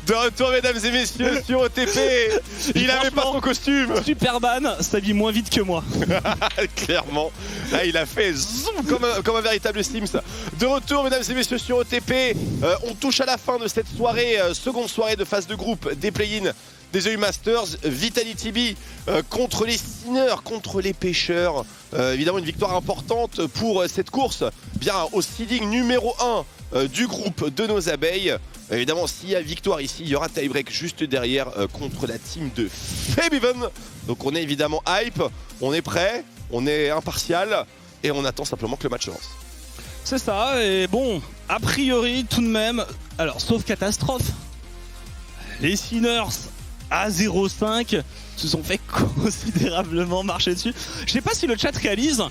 De retour, mesdames et messieurs, sur OTP. Il avait pas son costume. Superman, ça vit moins vite que moi. Clairement. Là, il a fait zoom comme un véritable Sims. De retour, mesdames et messieurs, sur OTP. On touche à la fin de cette soirée, seconde soirée de phase de groupe des play-in des EU Masters. Vitality B contre les Sinners, contre les pêcheurs. Évidemment, une victoire importante pour cette course. Bien au seeding numéro 1 du groupe de nos abeilles. Évidemment, s'il y a victoire ici, il y aura tie-break juste derrière contre la team de Fabeven. Donc on est évidemment hype, on est prêt, on est impartial et on attend simplement que le match lance. C'est ça, et bon, a priori tout de même, alors sauf catastrophe, les Sinners à 0,5 se sont fait considérablement marcher dessus. Je sais pas si le chat réalise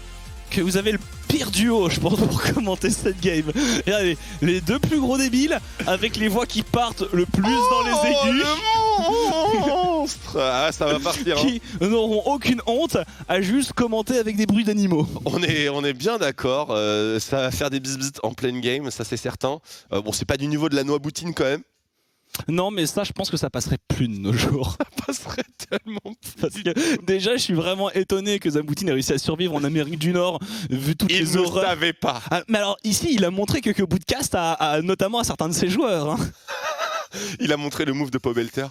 que vous avez le pire duo, je pense, pour commenter cette game. Regardez, les deux plus gros débiles, avec les voix qui partent le plus dans les aigus. Le monstre. Ah, ça va partir. Qui n'auront aucune honte à juste commenter avec des bruits d'animaux. On est bien d'accord, ça va faire des bisbis en pleine game, ça c'est certain. Bon, c'est pas du niveau de la noix boutine quand même. Non, mais ça, je pense que ça passerait plus de nos jours. Ça passerait tellement plus. Parce que déjà, je suis vraiment étonné que Zamoutine ait réussi à survivre en Amérique du Nord, vu toutes Il les ne horreurs. savait pas. Ah, mais alors, ici, il a montré quelques bouts de cast, notamment à certains de ses joueurs. Hein. Il a montré le move de Pobelter.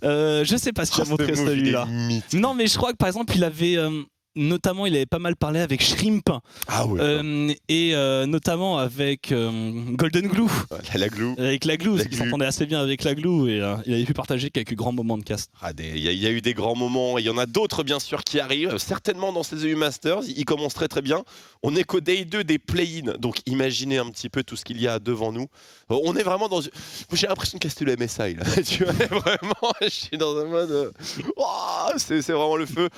Je sais pas s'il a montré celui-là. Non, mais je crois que par exemple, il avait. Notamment, il avait pas mal parlé avec Shrimp. Ah ouais. Et notamment avec Golden Glue. La glue. Avec la glue, parce qu'il s'entendait assez bien avec la glue et il avait pu partager quelques grands moments de cast. Il y a eu des grands moments, il y en a d'autres bien sûr qui arrivent, certainement dans ces EU Masters, ils commencent très très bien. On est qu'au day 2 des play-in, donc imaginez un petit peu tout ce qu'il y a devant nous. On est vraiment dans... J'ai l'impression de caster le MSI là, tu vois, vraiment, je suis dans un mode... Oh, c'est vraiment le feu.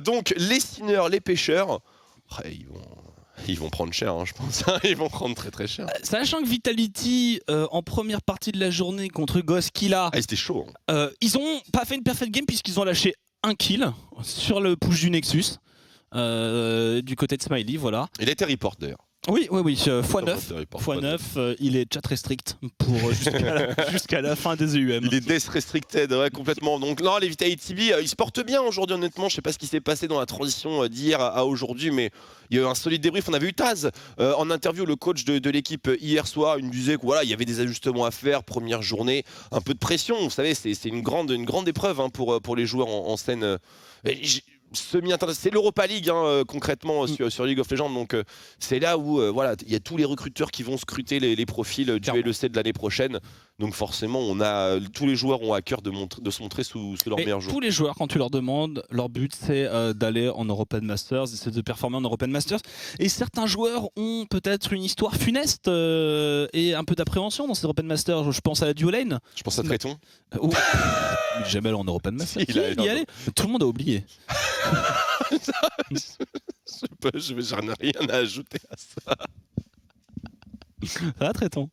Donc les Sinners, les pêcheurs, ils vont prendre cher, hein, je pense. Ils vont prendre très très cher. Sachant que Vitality, en première partie de la journée contre Goskila, c'était chaud. Hein. Ils ont pas fait une perfect game puisqu'ils ont lâché un kill sur le push du Nexus du côté de Smiley, voilà. Il a été report d'ailleurs. Oui, x9, il est chat restrict pour jusqu'à la fin des EUM. Il est death restricted, ouais, complètement. Donc non, les Vitality B, ils se portent bien aujourd'hui honnêtement. Je sais pas ce qui s'est passé dans la transition d'hier à aujourd'hui, mais il y a eu un solide débrief. On avait eu Taz en interview, le coach de l'équipe hier soir. Il nous disait que voilà, il y avait des ajustements à faire, première journée, un peu de pression. Vous savez, c'est une grande épreuve hein, pour les joueurs en scène. C'est l'Europa League hein, concrètement sur League of Legends, donc c'est là où voilà, il y a tous les recruteurs qui vont scruter les profils du LEC de l'année prochaine, donc forcément tous les joueurs ont à cœur de se montrer sous leur meilleur jour. Tous les joueurs, quand tu leur demandes, leur but c'est d'aller en European Masters, c'est de performer en European Masters, et certains joueurs ont peut-être une histoire funeste et un peu d'appréhension dans ces European Masters. Je pense à la Duo Lane. Je pense à Tréton. Jamais allé en European Masters. Si, y allait. Tout le monde a oublié. Je n'ai rien à ajouter à ça. Ça va, Tréton.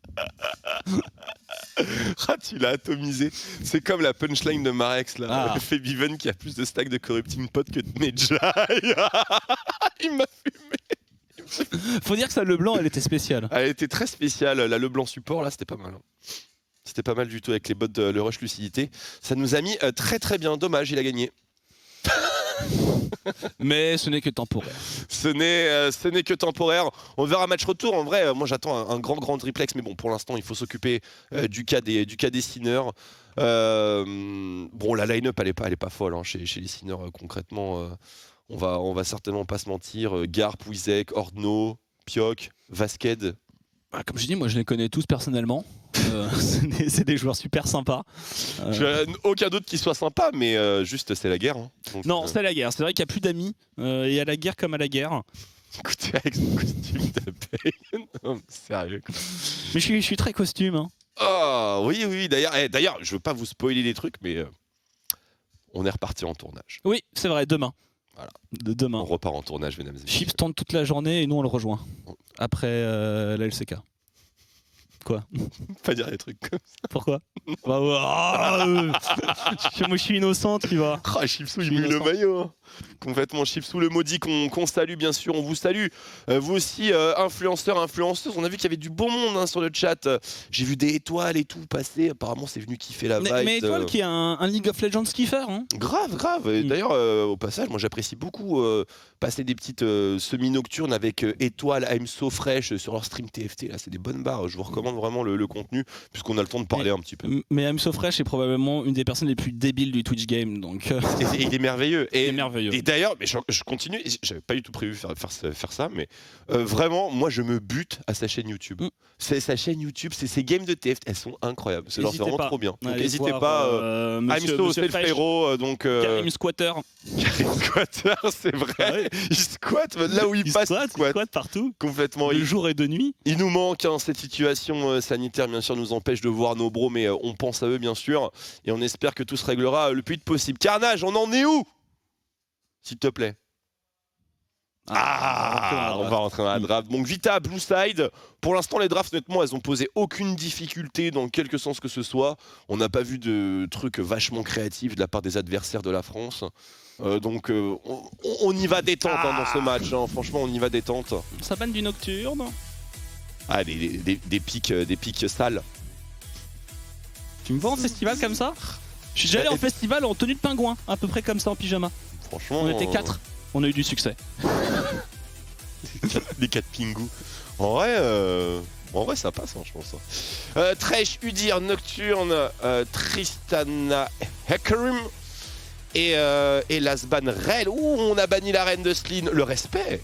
Tu l'as atomisé. C'est comme la punchline de Marex là. Fabeven qui a plus de stacks de corrupting pot que de Medjay. Il m'a fumé. Faut dire que ça, le blanc, elle était spéciale. Elle était très spéciale. Là, le blanc support, là, c'était pas mal. C'était pas mal du tout avec les bots de le rush lucidité. Ça nous a mis très très bien. Dommage, il a gagné. Mais ce n'est que temporaire. Ce n'est que temporaire. On verra match retour. En vrai, moi j'attends un grand triplex, mais bon, pour l'instant, il faut s'occuper du cas des Sinners. Bon, la line-up, elle est pas folle hein, chez les Sinners. Concrètement, on va certainement pas se mentir. Garp, Wizek, Ordno, Pioc, Vasked. Comme je dis, moi je les connais tous personnellement. C'est des joueurs super sympas. Aucun doute qu'ils soient sympas, mais juste c'est la guerre. Hein. Donc, non, c'est la guerre. C'est vrai qu'il n'y a plus d'amis. Et à la guerre comme à la guerre. Écoutez, avec son costume d'abeille. Non, sérieux. Quoi. Mais je suis très costume. Hein. Oh, oui. D'ailleurs, je veux pas vous spoiler des trucs, mais on est reparti en tournage. Oui, c'est vrai, demain. Voilà. Demain. On repart en tournage, mesdames et messieurs. Chips tourne toute la journée et nous on le rejoint. Après la LCK. Quoi? Pas dire des trucs comme Pourquoi? Bah, ouais, moi je suis innocent, tu vois. ça. Ah, Chipsou, Je il suis mouille le innocent. maillot. Hein. Complètement Chipsou, le maudit qu'on salue, bien sûr, on vous salue. Vous aussi, influenceurs, influenceuses, on a vu qu'il y avait du beau monde hein, sur le chat. J'ai vu des étoiles et tout passer. Apparemment, c'est venu kiffer la vibe. Mais Étoile qui est un League of Legends skiffer. Hein. Grave, grave. Et D'ailleurs, au passage, moi j'apprécie beaucoup passer des petites semi-nocturnes avec Étoile, I'm So Fresh sur leur stream TFT. Là, c'est des bonnes barres. Je vous recommande vraiment le contenu, puisqu'on a le temps de parler un petit peu. Mais I'm So Fresh est probablement une des personnes les plus débiles du Twitch game. Donc, Et il est merveilleux. c'est merveilleux. Et d'ailleurs, mais je continue, j'avais pas du tout prévu faire ça, mais vraiment, moi je me bute à sa chaîne YouTube. Sa chaîne YouTube, ses games de TFT, elles sont incroyables. C'est vraiment trop bien. Donc n'hésitez pas. Amso, c'est le frérot. Donc, Karim Squatter. Karim Squatter, c'est vrai. Ah ouais. Il squatte là où il passe. Il squatte partout. Complètement. De jour et de nuit. Il nous manque, hein, cette situation sanitaire, bien sûr, nous empêche de voir nos bros, mais on pense à eux, bien sûr. Et on espère que tout se réglera le plus vite possible. Carnage, on en est où? S'il te plaît. On va rentrer dans la draft. Donc Vita, Blue Side. Pour l'instant, les drafts, honnêtement, elles ont posé aucune difficulté dans quelque sens que ce soit. On n'a pas vu de trucs vachement créatifs de la part des adversaires de la France. Donc on y va détente hein, dans ce match. Hein. Franchement, on y va détente. Ça banne du Nocturne. Ah, des pics sales. Tu me vois en festival comme ça? Je suis déjà allé en festival en tenue de pingouin, à peu près comme ça en pyjama. Franchement, On était 4. On a eu du succès. Les 4 pingous. En vrai, ça passe, hein, je pense. Tresh, Udir, Nocturne, Tristana, Hecarim et Lasban Rel. Ouh, on a banni la reine de Slin. Le respect.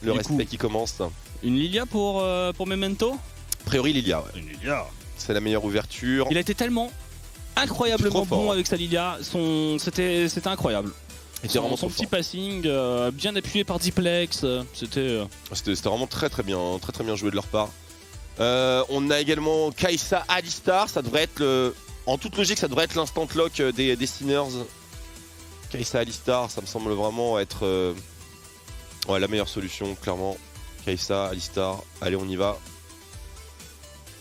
Le respect qui commence. Une Lilia pour Memento? A priori, Lilia, ouais. Une Lilia. C'est la meilleure ouverture. Il a été tellement incroyablement bon avec sa Lilia. C'était incroyable. Son petit passing, bien appuyé par Diplex, c'était vraiment très bien joué de leur part. On a également Kai'Sa Alistar, ça devrait être en toute logique ça devrait être l'instant lock des Sinners. Kai'Sa Alistar, ça me semble vraiment être la meilleure solution, clairement. Kai'Sa Alistar, allez on y va.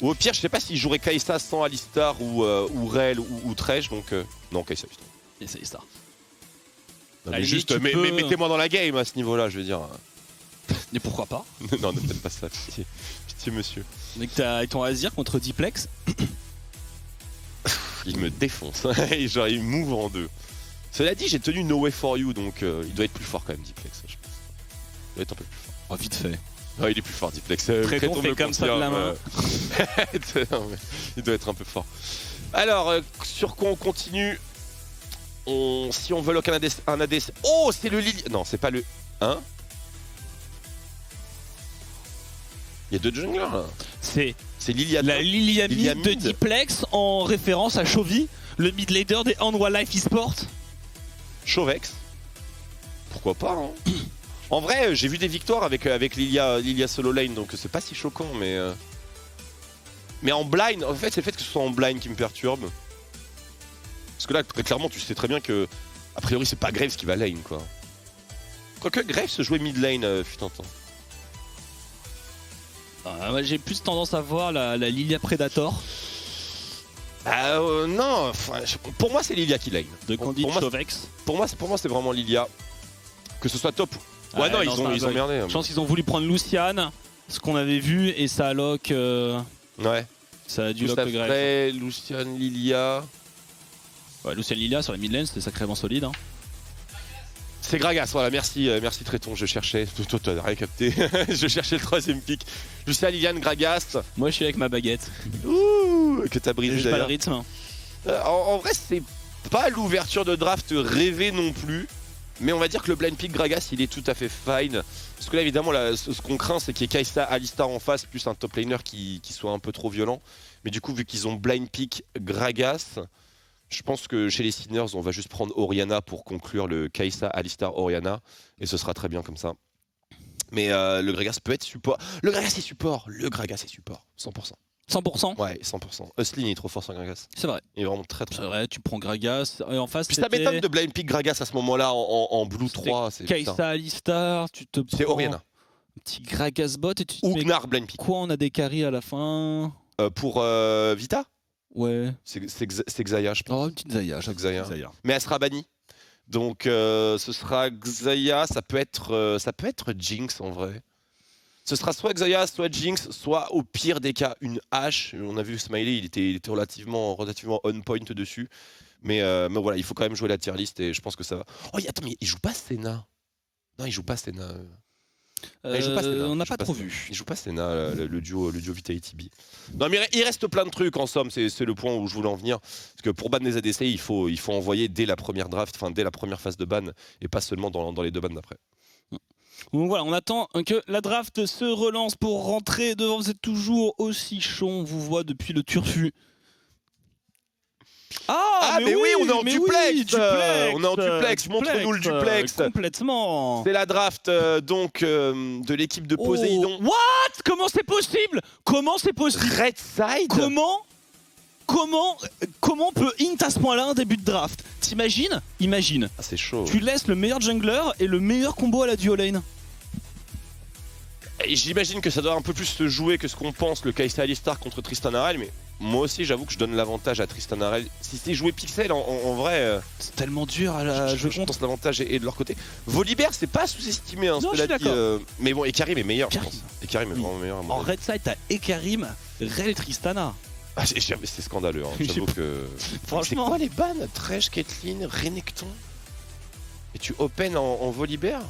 Ou au pire, je sais pas s'il jouerait Kai'Sa sans Alistar ou Rel ou Tresh, donc non, Kai'Sa Alistar. Kai'Sa Alistar. Mais juste, mettez-moi dans la game à ce niveau-là, je veux dire. Mais pourquoi pas? Non, ne faites pas ça, pitié, pitié monsieur. Donc t'as ton Azir contre Diplex. Il me défonce, genre il m'ouvre en deux. Cela dit, j'ai tenu No Way For You, donc il doit être plus fort quand même, Diplex, je pense. Il doit être un peu plus fort. Oh, vite fait. Ah, il est plus fort, Diplex. Tréton fait comme ça de la main. Non, il doit être un peu fort. Alors, sur quoi on continue? Si on veut lock un ADC... Oh, c'est le Lilia... Non, c'est pas le... Hein? Il y a deux junglers là. C'est Lilia. La Lilia mid de Diplex en référence à Chovy, le mid laner des Hanwha Life Esports. Chauvex. Pourquoi pas, hein? En vrai, j'ai vu des victoires avec Lilia solo lane, donc c'est pas si choquant, mais en blind, en fait, c'est le fait que ce soit en blind qui me perturbe. Parce que là, très clairement, tu sais très bien que, a priori, c'est pas Graves qui va lane, quoi. Quoique Graves se jouait mid lane, fut un temps. Moi, j'ai plus tendance à voir la Lilia Predator. Non, pour moi, c'est Lilia qui lane. De Candide Chauvex. Pour moi, c'est vraiment Lilia. Que ce soit top. Ouais, non, ils ont merdé. Je pense qu'ils ont voulu prendre Lucian, ce qu'on avait vu, et ça lock. Ouais. Ça a dû lock le Graves. Lucian, Lilia. Ouais, Lucian Lilia sur la mid lane, c'était sacrément solide. Hein. C'est Gragas, voilà, merci Tréton, je cherchais. Toi, t'as rien capté. Je cherchais le troisième pick. Lucian, Liliane, Gragas. Moi, je suis avec ma baguette. Ouh, que t'as brisé d'ailleurs. J'ai pas le rythme. En vrai, c'est pas l'ouverture de draft rêvée non plus. Mais on va dire que le blind pick Gragas, il est tout à fait fine. Parce que là, évidemment, ce qu'on craint, c'est qu'il y ait Kai'Sa Alistar en face, plus un top laner qui soit un peu trop violent. Mais du coup, vu qu'ils ont blind pick Gragas, je pense que chez les Sinners, on va juste prendre Orianna pour conclure le Kai'Sa Alistar Orianna. Et ce sera très bien comme ça. Mais le Gragas peut être support. Le Gragas est support. 100%. 100%? Ouais, 100%. Uslin est trop fort sur Gragas. C'est vrai. Il est vraiment très C'est vrai, tu prends Gragas et en face. Puis ça m'étonne de blind pick Gragas à ce moment-là en Blue 3. Kai'Sa Alistar, tu te prends. C'est Orianna. Un petit Gragas bot et tu te ou Gnar blind pick. Quoi, on a des carries à la fin? Pour Vita, Ouais. c'est Xayah, je pense. Oh, une petite Xayah. Xayah. Xayah. Mais elle sera bannie. Donc ce sera Xayah, ça peut être Jinx en vrai. Ce sera soit Xayah, soit Jinx, soit au pire des cas une hache. On a vu Smiley, il était relativement on point dessus. Mais voilà, il faut quand même jouer la tier list et je pense que ça va. Oh, attends, mais il joue pas Senna. Non, il joue pas Senna. Il joue pas Senna. On n'a Il joue pas trop Senna. vu. Il joue pas Senna, le duo Vitality B. Non, mais il reste plein de trucs en somme, c'est le point où je voulais en venir. Parce que pour ban des ADC, il faut envoyer dès la première draft, enfin dès la première phase de ban, et pas seulement dans les 2 bans d'après. Donc voilà, on attend que la draft se relance pour rentrer devant. Vous êtes toujours aussi chaud, on vous voit depuis le turfu. Mais oui, on est en duplex, on est en duplex, duplex, montre-nous le duplex. Complètement. C'est la draft de l'équipe de Poséidon. What? Comment c'est possible? Comment c'est possible? Red Side. Comment on peut int à ce point-là un début de draft? T'imagines? Imagine. Ah, c'est chaud. Tu laisses le meilleur jungler et le meilleur combo à la duo lane. Et j'imagine que ça doit un peu plus se jouer que ce qu'on pense, le Kai'Sa Alistar contre Tristan Harel, mais moi aussi j'avoue que je donne l'avantage à Tristan Harel. Si c'est joué Pixel en vrai, c'est tellement dur à la je pense que l'avantage est de leur côté. Volibear c'est pas sous-estimé, hein, non, je suis d'accord. Mais bon, Ekarim est meilleur, je Ekarim. pense. Ekarim est vraiment meilleur. En red side, t'as Ekarim, Rel Tristana. Ah, c'est scandaleux, hein. J'avoue que... Franchement. C'est quoi les bans? Thresh, Caitlyn, Renekton. Et tu open en Volibear?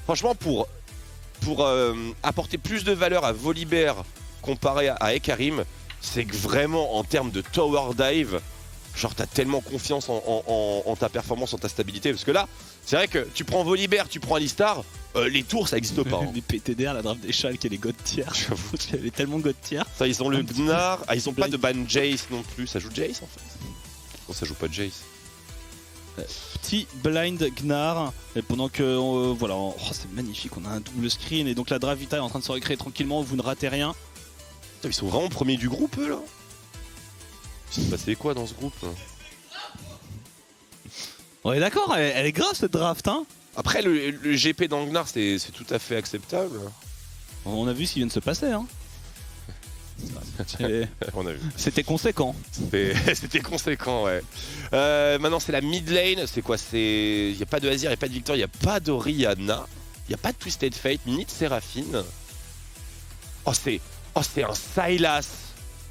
Franchement, pour apporter plus de valeur à Volibear comparé à Ekarim, c'est que vraiment en termes de tower dive, genre t'as tellement confiance en ta performance, en ta stabilité. Parce que là, c'est vrai que tu prends Volibear, tu prends Alistar, les tours ça existe pas. Hein. Les PTDR, la draft des Schalke et les God tier. J'avoue. Elle est tellement God tier. Ça, ils ont le Gnar, ils ont pas de ban Jace non plus. Ça joue Jace en fait? Non, ça joue pas Jace. Petit blind Gnar, et pendant que voilà, c'est magnifique, on a un double screen et donc la draft Vita est en train de se recréer tranquillement, vous ne ratez rien. Putain, ils sont vraiment premiers du groupe eux là. Il s'est passé quoi dans ce groupe là? On est d'accord, elle est grave cette draft hein. Après le GP d'Angnar c'est tout à fait acceptable. On a vu ce qui vient de se passer hein. On a vu. C'était conséquent. C'était conséquent, ouais. Maintenant, c'est la mid lane. C'est quoi? Il n'y a pas de Azir, il n'y a pas de Victor, il n'y a pas d'Orianna, il n'y a pas de Twisted Fate, ni de Séraphine. Oh, c'est un Sylas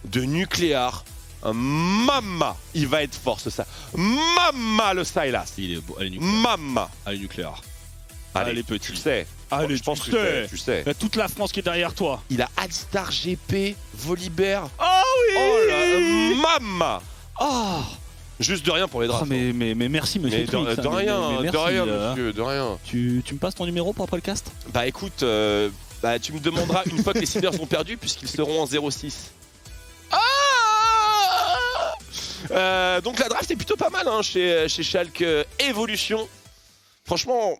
de nucléaire. Un Mama, il va être fort ça. Mama le Sylas. Il est beau. Allez, nucléaire. Mama. Allez, nucléaire. Allez, petit. tu le sais. Allez, je pense que tu sais. Il y a toute la France qui est derrière toi. Il a Alistar, GP, Volibear. Oh oui. Oh là, Mama. Oh. Juste de rien pour les drafts. Oh, mais merci monsieur. De rien, monsieur, de rien. Tu me passes ton numéro pour après le cast? Bah écoute, tu me demanderas une fois que les Steelers sont perdus puisqu'ils seront en 0-6. Donc la draft est plutôt pas mal hein, chez Schalke Evolution. Franchement...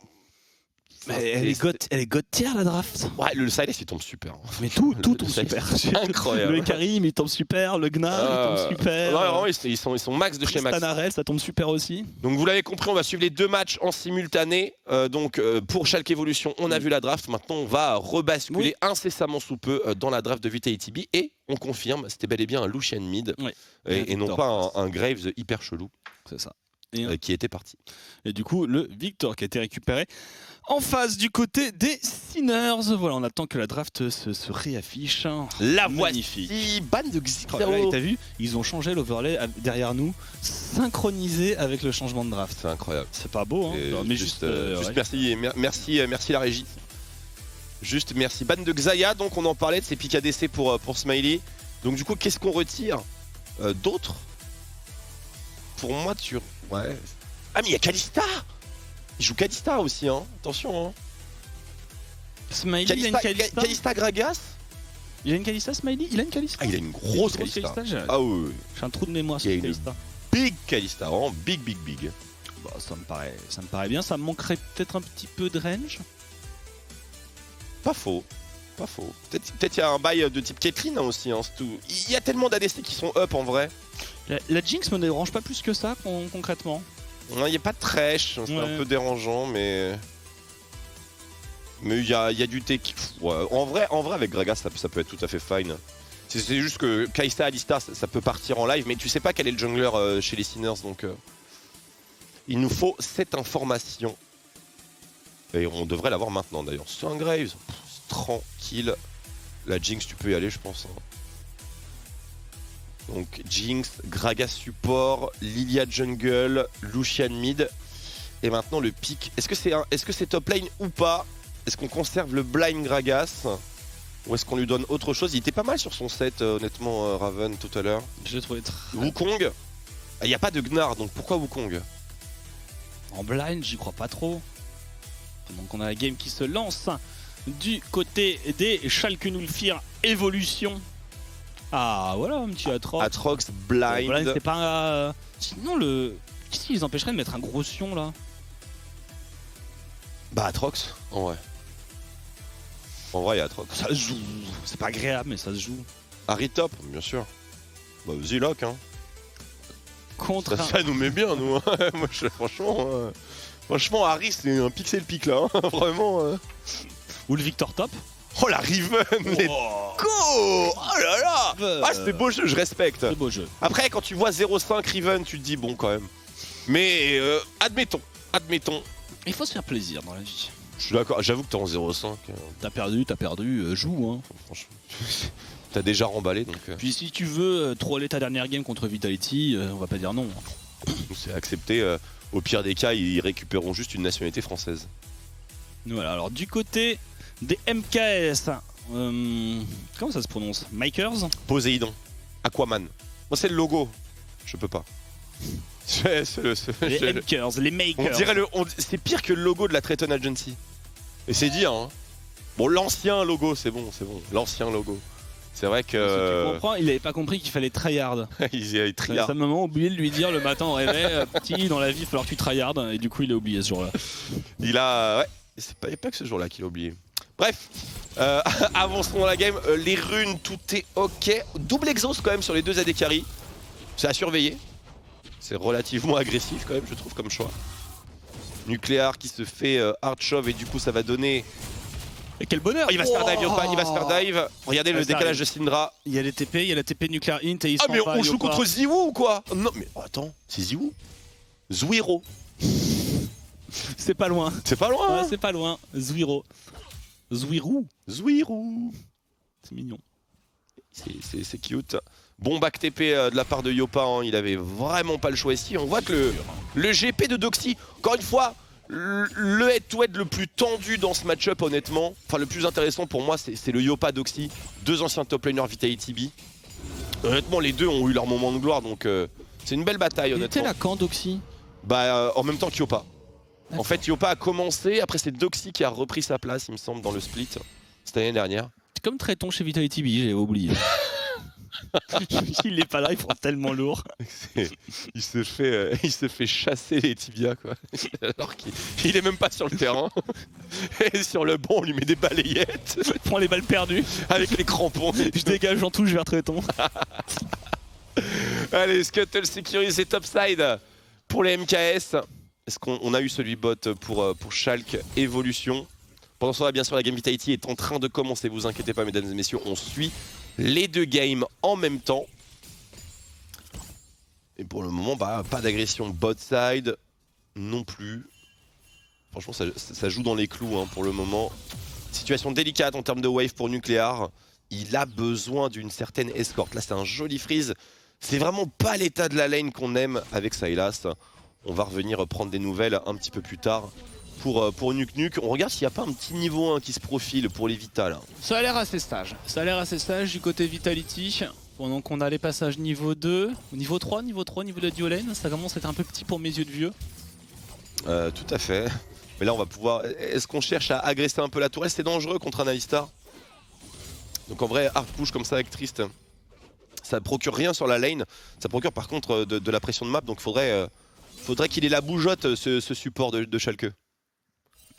Mais elle est God tier la draft. Ouais, le Sylas il tombe super. Mais tout tombe super. Incroyable. Le Karim il tombe super, le Gnar il tombe super. Non, vraiment, ils sont max de chez max. Stanarel ça tombe super aussi. Donc vous l'avez compris, on va suivre les 2 matchs en simultané. Pour Schalke Evolution, on a vu la draft. Maintenant, on va rebasculer incessamment sous peu dans la draft de Vitality B. Et on confirme, c'était bel et bien un Lucian mid. Oui. Et non pas un Graves hyper chelou. C'est ça. Qui était parti. Et du coup, le Victor qui a été récupéré en face du côté des Sinners. Voilà, on attend que la draft se réaffiche. La magnifique. Voici, ban de Xixao. T'as vu, ils ont changé l'overlay derrière nous, synchronisé avec le changement de draft. C'est incroyable. C'est pas beau, hein. Mais juste ouais. merci la régie. Juste merci. Ban de Xayah, donc on en parlait de ces pics ADC pour Smiley. Donc du coup, qu'est-ce qu'on retire d'autres? Pour moi, ouais. Ah mais il y a Kalista. Il joue Kalista aussi, hein. Attention, hein. Smiley, il a une Kalista. Kalista Gragas. Il a une Kalista, Smiley. Il a une Kalista. Ah, il a une grosse Kalista. Ah oui. J'ai un trou de mémoire sur Kalista. Big Kalista, vraiment big. Bah, ça me paraît bien. Ça me manquerait peut-être un petit peu de range. Pas faux. Peut-être il y a un bail de type Caitlyn hein, aussi. Hein, il y a tellement d'ADC qui sont up en vrai. La Jinx me dérange pas plus que ça concrètement. Il n'y a pas de Thresh, c'est un peu dérangeant, mais il y a du tech. Ouais. En vrai avec Gragas ça peut être tout à fait fine. C'est juste que Kai'Sa, Alistar, ça peut partir en live, mais tu sais pas quel est le jungler chez les Sinners, donc il nous faut cette information. Et on devrait l'avoir maintenant d'ailleurs. Sungraves, tranquille. La Jinx, tu peux y aller, je pense. Donc Jinx, Gragas support, Lilia jungle, Lucian mid. Et maintenant le pick. Est-ce que c'est top lane ou pas? Est-ce qu'on conserve le blind Gragas? Ou est-ce qu'on lui donne autre chose? Il était pas mal sur son set, honnêtement, Raven, tout à l'heure. Je l'ai trouvé très... Wukong, il n'y a pas de Gnar, donc pourquoi Wukong? En blind, j'y crois pas trop. Donc on a la game qui se lance du côté des Schalke 04 Evolution. Ah voilà, un petit Atrox. Atrox, blind. Blind c'est pas... Sinon le... Qu'est-ce qui les empêcherait de mettre un gros sion là? Bah Atrox, en vrai. En vrai, il y a Atrox. Ça se joue. C'est pas agréable, mais ça se joue. Harry top, bien sûr. Bah vas-y lock, hein. Contre ça nous met bien, nous. Hein. Moi, franchement, Harry, c'est un pixel pic là. Hein. Vraiment. Ou le Victor top. Oh la Riven, let's go. Oh là là. Ah, c'était beau jeu, je respecte. C'est beau jeu. Après, quand tu vois 0,5 Riven, tu te dis bon quand même. Mais admettons. Il faut se faire plaisir dans la vie. Je suis d'accord, j'avoue que t'es en 0,5. T'as perdu, joue hein. Franchement, t'as déjà remballé donc. Puis si tu veux troller ta dernière game contre Vitality, on va pas dire non. C'est accepté, au pire des cas, ils récupéreront juste une nationalité française. Voilà, alors du côté des MKS, comment ça se prononce? Makers? Poséidon, Aquaman. Moi c'est le logo, je peux pas. Les Makers, les Makers. C'est pire que le logo de la Triton Agency. Et c'est dire, hein. Bon, l'ancien logo, c'est bon. L'ancien logo. C'est vrai que. Tu comprends, il avait pas compris qu'il fallait tryhard. il tryhard. Sa maman a oublié de lui dire le matin au réveil, petit, dans la vie, il va falloir que tu tryhard. Et du coup, il a oublié ce jour-là. Il a. Ouais, c'est pas que ce jour-là qu'il a oublié. Bref, avançons dans la game. Les runes, tout est ok. Double exhaust quand même sur les deux AD carry. C'est à surveiller. C'est relativement agressif quand même, je trouve, comme choix. Nucléaire qui se fait hard shove et du coup ça va donner... Et quel bonheur! Oh, il va se faire dive, Yopa, il va se faire dive. Regardez le décalage de Syndra. Il y a les TP, il y a la TP nucléaire int et il se Ah mais on joue contre Ziwoo ou quoi? Non mais attends, c'est Ziwoo? Zwiro. C'est pas loin. C'est pas loin hein. Ouais, c'est pas loin. Zwiro. Zwirou. C'est mignon. C'est cute. Bon back TP de la part de Yopa, hein. Il avait vraiment pas le choix ici. On voit que le GP de Doxy, encore une fois, le head-to-head le plus tendu dans ce match-up honnêtement. Enfin le plus intéressant pour moi c'est le Yopa Doxy. Deux anciens top laners Vitality B. Honnêtement les deux ont eu leur moment de gloire donc c'est une belle bataille honnêtement. Il était là quand Doxy? Bah en même temps qu'Yopa. En fait Yopa a commencé, après c'est Doxy qui a repris sa place il me semble dans le split. Cette année dernière. C'est comme Traiton chez Vitality B, j'avais oublié. Il est pas là, il prend tellement lourd. Il se fait chasser les tibias quoi. Alors qu'il est même pas sur le terrain. Et sur le banc on lui met des balayettes. Il prend les balles perdues. Avec les crampons. Je dégage, j'en touche vers Traiton. Allez, Scuttle sécurisé topside pour les MKS. Est-ce qu'on a eu celui bot pour Schalke Evolution? Pendant ce temps-là, bien sûr, la game Vitality est en train de commencer. Vous inquiétez pas, mesdames et messieurs, on suit les deux games en même temps. Et pour le moment, bah, pas d'agression bot side non plus. Franchement, ça joue dans les clous hein, pour le moment. Situation délicate en termes de wave pour Nucléaire. Il a besoin d'une certaine escorte. Là, c'est un joli freeze. C'est vraiment pas l'état de la lane qu'on aime avec Sylas. On va revenir prendre des nouvelles un petit peu plus tard. Pour Nuke Nuke, on regarde s'il n'y a pas un petit niveau 1 qui se profile pour les Vital. Ça a l'air assez sage du côté Vitality. Pendant qu'on a les passages niveau 2, niveau 3 niveau de duo lane, ça commence à être un peu petit pour mes yeux de vieux. Tout à fait. Mais là on va pouvoir... Est-ce qu'on cherche à agresser un peu la tourelle? C'est dangereux contre un Alistar. Donc en vrai, hard push comme ça avec Trist, ça procure rien sur la lane. Ça procure par contre de la pression de map, donc faudrait qu'il ait la bougeotte ce support de Schalke.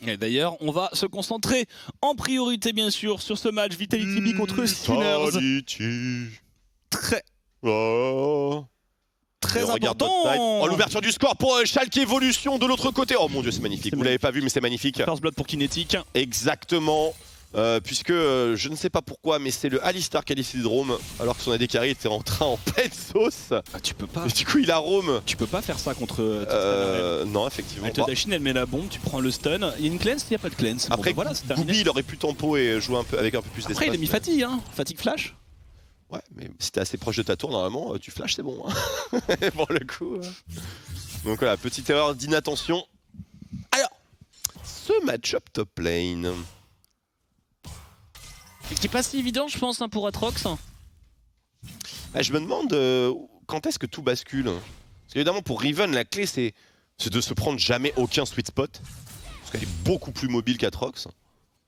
Et d'ailleurs, on va se concentrer en priorité bien sûr sur ce match Vitality B contre Sinners. Très important. Oh, l'ouverture du score pour Schalke Evolution de l'autre côté. Oh mon dieu, c'est magnifique. Vous l'avez pas vu, mais c'est magnifique. First blood pour Kinetic. Exactement. puisque je ne sais pas pourquoi, mais c'est le Alistar qui a décidé de roam, alors que son AD carry était en train en pleine sauce. Ah, tu peux pas. Et du coup, il a roam. Tu peux pas faire ça contre. Non, effectivement. Elle te dashin, elle met la bombe, tu prends le stun. Il y a une cleanse, il n'y a pas de cleanse. Après, bon, bah voilà, c'est terminé. Booby, il aurait pu tempo et jouer un peu avec un peu plus d'espace. Après, il a mis fatigue, hein. Fatigue flash. Ouais, mais si t'es assez proche de ta tour, normalement, tu flashes, c'est bon. Hein. Pour le coup. Donc voilà, petite erreur d'inattention. Alors, ce match-up top lane. Qui est pas si évident, je pense, hein, pour Atrox. Bah, je me demande quand est-ce que tout bascule. Parce qu'évidemment, pour Riven, la clé, c'est de se prendre jamais aucun sweet spot. Parce qu'elle est beaucoup plus mobile qu'Atrox.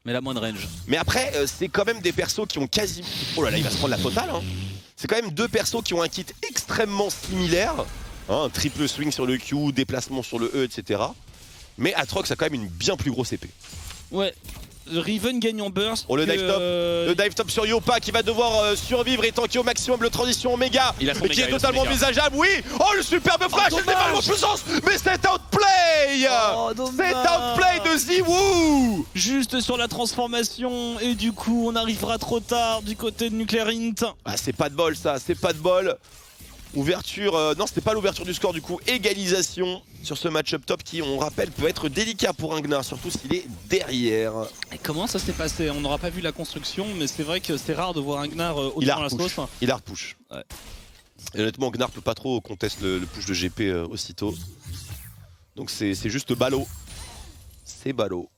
Mais elle a moins de range. Mais après, c'est quand même des persos qui ont quasi... Oh là là, il va se prendre la totale. Hein. C'est quand même deux persos qui ont un kit extrêmement similaire. Hein, un triple swing sur le Q, déplacement sur le E, etc. Mais Atrox a quand même une bien plus grosse épée. Ouais. Riven gagne en burst. Oh, le dive top. Le dive top sur Yopa qui va devoir survivre et tanker au maximum le transition Omega. Il a son qui méga, est totalement il a son méga. envisageable, oui. Oh, le superbe flash, elle démarre en puissance. Mais c'est outplay. Oh, c'est outplay de Ziwoo. Juste sur la transformation et du coup on arrivera trop tard du côté de Nuclear Int. Ah, c'est pas de bol ça, c'est pas de bol. Ouverture, non c'était pas l'ouverture du score du coup, égalisation sur ce match-up top qui on rappelle peut être délicat pour un Gnar, surtout s'il est derrière. Et comment ça s'est passé? On n'aura pas vu la construction mais c'est vrai que c'est rare de voir un Gnar autant Il a dans la repush. sauce. Il a repush. Ouais. Et honnêtement Gnar peut pas trop contester le push de GP aussitôt. Donc c'est juste ballot. C'est ballot.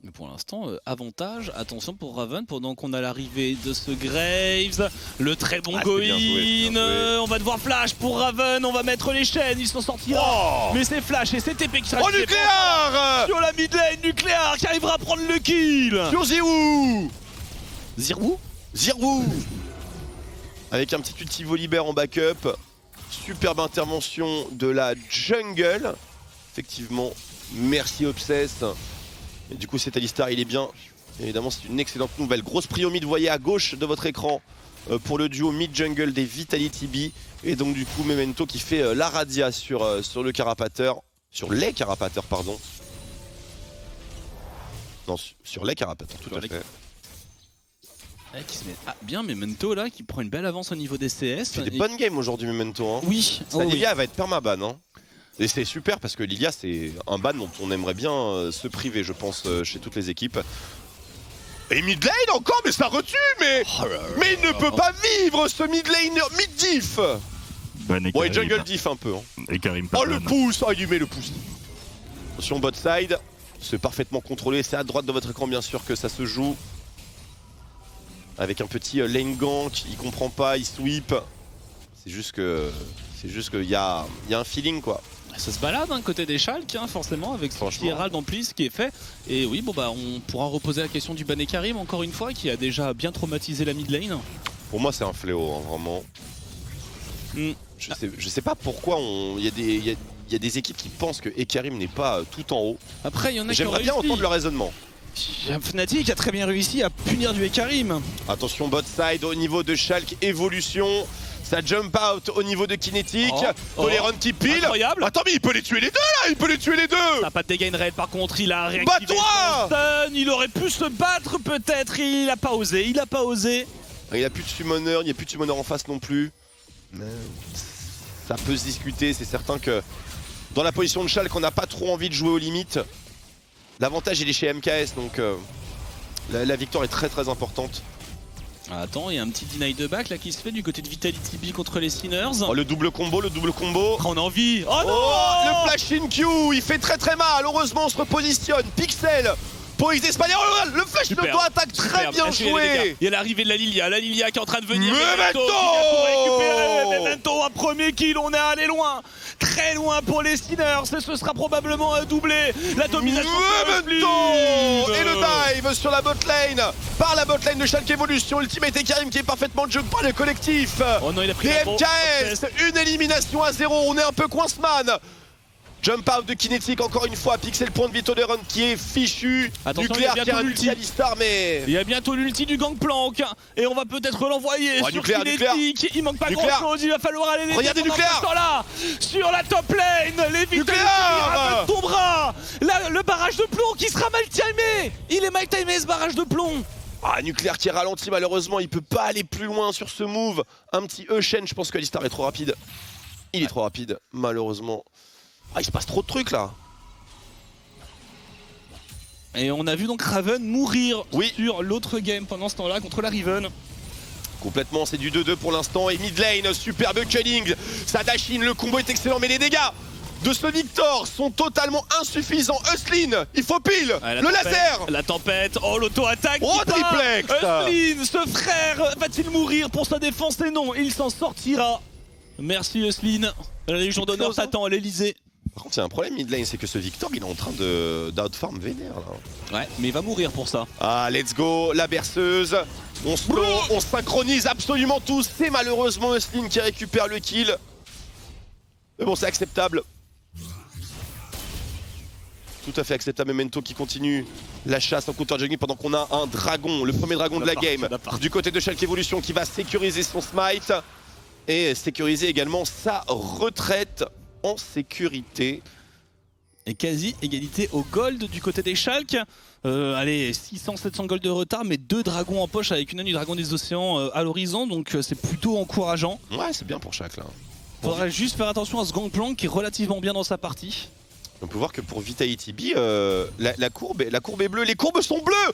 Mais pour l'instant, avantage, attention pour Raven pendant qu'on a l'arrivée de ce Graves, le très bon bien joué, on va devoir flash pour Raven, on va mettre les chaînes, il s'en sortira. Oh, Mais c'est flash et c'est TP qui sera oh nucléaire sur la mid lane, Nucléaire qui arrivera à prendre le kill. sur Ziwoo. Zirwoo Avec un petit ulti Volibear en backup. Superbe intervention de la jungle. Effectivement, merci Obsess. Et du coup cet Alistar il est bien. Évidemment c'est une excellente nouvelle. Grosse prio mid, vous voyez à gauche de votre écran pour le duo mid-jungle des Vitality B. Et donc du coup Memento qui fait la radia sur le carapateur. Sur les carapateurs pardon. Non, sur les carapateurs tout à fait. Qui se met... Ah bien Memento là qui prend une belle avance au niveau des CS. Il fait des bonnes games aujourd'hui Memento. Hein. Oui. Sa Lilia va être permaban. Hein. Et c'est super parce que Lilia c'est un ban dont on aimerait bien se priver je pense chez toutes les équipes. Et mid lane encore mais ça retue mais il ne peut pas vivre ce mid laner mid diff. Bon et jungle diff un peu. Hein. Et Karim oh le pouce, oh il lui met le pouce. Attention bot side, c'est parfaitement contrôlé, c'est à droite de votre écran bien sûr que ça se joue. Avec un petit lane gank, il comprend pas, il sweep. C'est juste qu'il y a un feeling quoi. Ça se balade hein, côté des Schalke hein, forcément avec ce petit Herald en plus qui est fait. Et oui bon bah on pourra reposer la question du Ban et Karim encore une fois qui a déjà bien traumatisé la mid lane. Pour moi c'est un fléau hein, vraiment. Je sais pas pourquoi il y a des équipes qui pensent que Ekarim n'est pas tout en haut. Après il y en a qui j'aimerais bien entendre le raisonnement. Fnatic a très bien réussi à punir du Ekarim. Attention bot side au niveau de Schalke, évolution. Ça jump out au niveau de Kinetic. Toleron qui pile. Incroyable. Attends mais il peut les tuer les deux là. Il peut les tuer les deux. Ça n'a pas de dégâts raid par contre. Il a réactivé son stun. Il aurait pu se battre peut-être. Il a pas osé. Il a pas osé. Il n'y a plus de summoner. Il n'y a plus de summoner en face non plus. Ça peut se discuter. C'est certain que dans la position de Schalke on n'a pas trop envie de jouer aux limites. L'avantage il est chez MKS donc la victoire est très importante. Attends, il y a un petit deny de back là qui se fait du côté de Vitality B contre les Sinners. Oh le double combo, On a envie. Oh non le flash in Q, il fait très mal. Heureusement on se repositionne. Pixel pour X Espagnol. Le flash de toi attaque très bien joué. Il y a l'arrivée de la Lilia qui est en train de venir. Memento un premier kill, on est allé loin. Très loin pour les Sinners. Ce sera probablement un doublé. La domination Memento et le dive sur la bot lane par la bot lane de Schalke Evolution. Ultimate et Karim qui est parfaitement jug par le collectif. Oh non, il a pris les MKS, une élimination à 0. On est un peu coincement. Jump out de Kinetic encore une fois, Pixel point de Vitoleron qui est fichu. Attention, Nucléaire il y a qui a bientôt un l'ulti. ulti Alistar mais... Il y a bientôt l'ulti du Gangplank et on va peut-être l'envoyer sur Nucléaire, Kinetic. Il manque pas Nucléaire. grand chose, il va falloir aller les Regardez Nucléaire. là sur la top lane. Les Nucléaire tombera. Le barrage de plomb qui sera mal timé. Il est mal timé ce barrage de plomb. Ah, Nucléaire qui est ralenti malheureusement, il peut pas aller plus loin sur ce move. Un petit E-chain, je pense que Alistar est trop rapide. Il est trop rapide, malheureusement. Ah, il se passe trop de trucs là. Et on a vu donc Raven mourir Oui. sur l'autre game pendant ce temps-là contre la Riven. Complètement, c'est du 2-2 pour l'instant. Et mid lane, superbe culling. Ça dash in, le combo est excellent, mais les dégâts de ce Victor sont totalement insuffisants. Eusline, il faut pile le laser. La tempête, oh l'auto-attaque. Oh, triplex. Eusline, ce frère, va-t-il mourir pour sa défense? Et non, il s'en sortira. Merci Eusline. La Légion d'honneur t'attend à l'Elysée. Par contre, il y a un problème mid lane, c'est que ce Victor, il est en train d'outfarm vénère là. Ouais, mais il va mourir pour ça. Ah, let's go, la berceuse. On slow, on synchronise absolument tous. C'est malheureusement Eusline qui récupère le kill. Mais bon, c'est acceptable. Tout à fait acceptable. Memento qui continue la chasse en counter juggling pendant qu'on a un dragon, le premier dragon de la game. Du côté de Schalke Evolution qui va sécuriser son smite et sécuriser également sa retraite en sécurité. Et quasi égalité au gold du côté des Schalke. Allez, 600-700 gold de retard, mais 2 dragons en poche avec une du dragon des océans à l'horizon, donc c'est plutôt encourageant. Ouais, c'est bien pour Schalke là. Faudrait juste faire attention à ce Gangplank qui est relativement bien dans sa partie. On peut voir que pour Vitality B, la courbe est bleue. Les courbes sont bleues.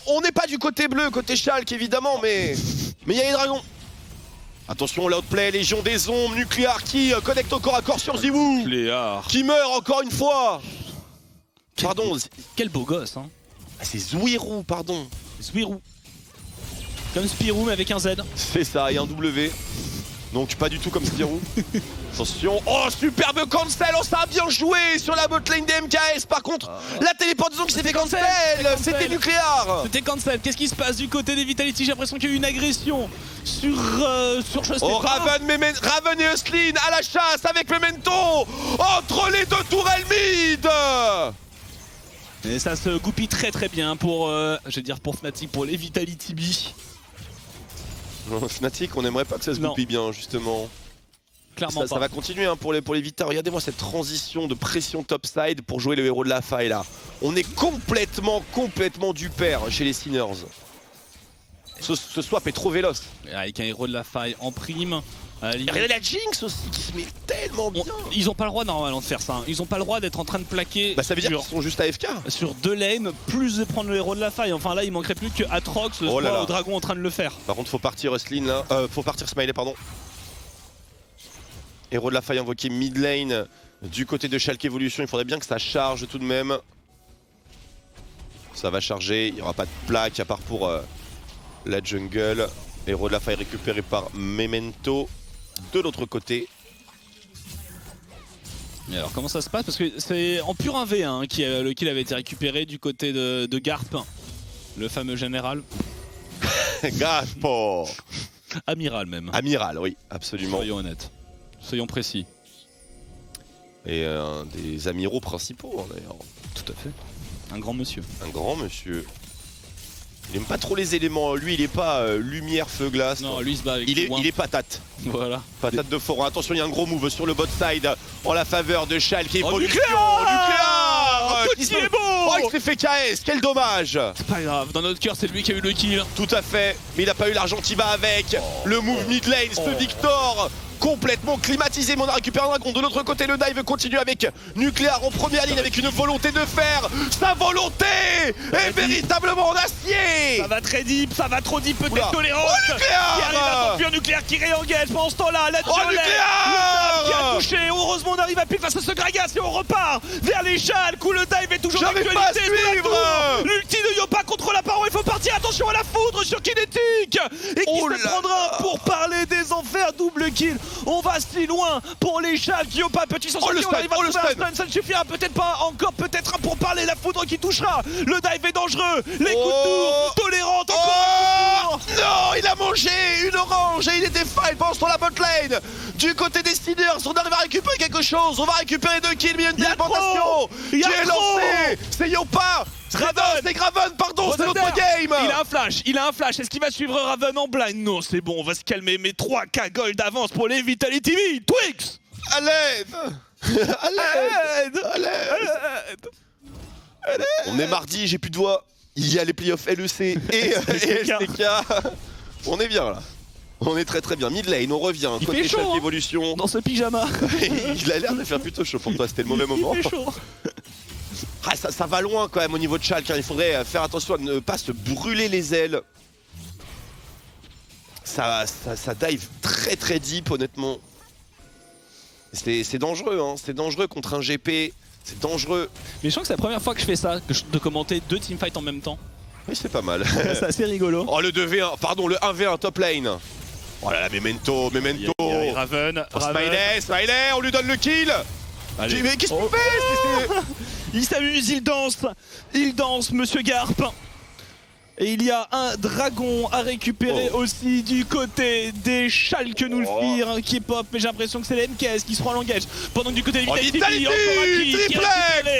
On n'est pas du côté bleu, côté Schalke évidemment, mais il y a les dragons. Attention, l'outplay, Légion des Ombres, Nucléaire qui connecte au corps à corps sur Ziwoo. Nucléaire. Qui meurt encore une fois. Pardon. Quel beau gosse, hein. Ah, c'est Zouirou, pardon. Zwirou. Comme Spirou, mais avec un Z. C'est ça, et un W. Donc pas du tout comme Spirou. Attention, oh superbe cancel, oh ça a bien joué sur la botlane des MKS. Par contre, la téléportation qui s'est fait cancel, c'était Nucléaire. C'était cancel, qu'est-ce qui se passe du côté des Vitality? J'ai l'impression qu'il y a eu une agression sur je sais Oh pas. Raven et Eusline à la chasse avec Memento entre les deux tourelles mid. Et ça se goupille très très bien pour, je vais dire pour Fnatic, pour les Vitality B. Fnatic, on aimerait pas que ça se goupille bien justement. Clairement pas. Ça va continuer hein, pour les Vita. Regardez-moi cette transition de pression topside pour jouer le héros de la faille là. On est complètement du père chez les Sinners. Ce swap est trop véloce. Avec un héros de la faille en prime. Regardez la Jinx aussi qui se met tellement bien. Ils ont pas le droit normalement de faire ça. Hein. Ils ont pas le droit d'être en train de plaquer. Bah ça veut dire qu'ils sont juste AFK. Sur 2 lanes, plus de prendre le héros de la faille. Enfin là, il manquerait plus que Atrox, le au dragon en train de le faire. Par contre, faut partir Eusline là. Faut partir Smiley, pardon. Héros de la faille invoqué mid lane du côté de Schalke Evolution. Il faudrait bien que ça charge tout de même. Ça va charger. Il n'y aura pas de plaque à part pour la jungle. Héros de la faille récupéré par Memento. De l'autre côté. Et alors comment ça se passe? Parce que c'est en pur 1v hein, le kill avait été récupéré du côté de Garp, le fameux général. Gaspo. Amiral même. Amiral, oui, absolument. Soyons honnêtes. Soyons précis. Et un des amiraux principaux hein, d'ailleurs. Tout à fait. Un grand monsieur. Un grand monsieur. Il aime pas trop les éléments, lui il est pas lumière, feu, glace. Non, lui il se bat avec il est patate. Voilà. Patate de forain. Attention, il y a un gros move sur le bot side en la faveur de Schalke. Oh, Nucléaire petit est beau. Oh, il s'est fait KS, quel dommage. C'est pas grave, dans notre cœur c'est lui qui a eu le kill. Tout à fait, mais il a pas eu l'argent qui va avec. Le move mid lane, ce Victor complètement climatisé, mais on a récupéré un dragon. De l'autre côté, le dive continue avec Nucléaire en première ligne avec une volonté de faire. Sa volonté est véritablement en acier. Ça va très deep, ça va trop deep, peut-être tolérance. Oh, Nucléaire qui arrive à s'enfuir, Nucléaire qui réengage pendant ce temps-là. La Nucléaire qui a touché. Heureusement, on arrive à pile face à ce Gragas et on repart vers les Schalke où le dive est toujours d'actualité. J'arrive pas à suivre. L'ulti de Yopa contre la paroi, il faut partir. Attention à la foudre sur Kinetic et qui se prendra pour parler des enfers. Double kill. On va si loin pour les Schalke. Yopa petit s'en sortir. On arrive à trouver un stun. Ça ne suffira peut-être pas encore. Peut-être un pour parler. La foudre qui touchera. Le dive est dangereux. Les coups de tour. Tolérante encore. Non, il a mangé une orange et il était fine pendant sur la bot lane Du côté des Steelers, on arrive à récupérer quelque chose. On va récupérer 2 kills, mais il y a une Il y a téléportation trop. qui Il y a est trop. lancée. C'est Yopa. C'est Graven, pardon, c'est notre game. Il a un flash, est-ce qu'il va suivre Raven en blind? Non, c'est bon, on va se calmer, mais 3K gold d'avance pour les Vitality V. Twix. À l'aide. À l'aide. À l'aide. On est mardi, j'ai plus de voix. Il y a les playoffs LEC et LCK. On est bien là. On est très bien. Mid lane, on revient. Il Côté fait chaud, Schalke hein. Evolution. Dans ce pyjama. Il a l'air de faire plutôt chaud pour toi, c'était le mauvais moment. Il fait chaud. Ah, ça va loin quand même au niveau de Schalke, hein. Il faudrait faire attention à ne pas se brûler les ailes. Ça dive très deep honnêtement. C'est dangereux, hein. C'est dangereux contre un GP. C'est dangereux. Mais je sens que c'est la première fois que je fais ça, de commenter 2 teamfights en même temps. Oui, c'est pas mal. C'est assez rigolo. Oh, le 2v1, pardon, le 1v1 top lane. Oh là là, Memento. Il y a Raven. Smiley, on lui donne le kill. Allez. Mais qu'est-ce qu'on fait? Il s'amuse, il danse, Monsieur Garp. Et il y a un dragon à récupérer aussi du côté des Schalke Nulfir qui est pop, mais j'ai l'impression que c'est les MKS qui seront en langage. Pendant que du côté des Vitality, encore un kill qui est récupéré.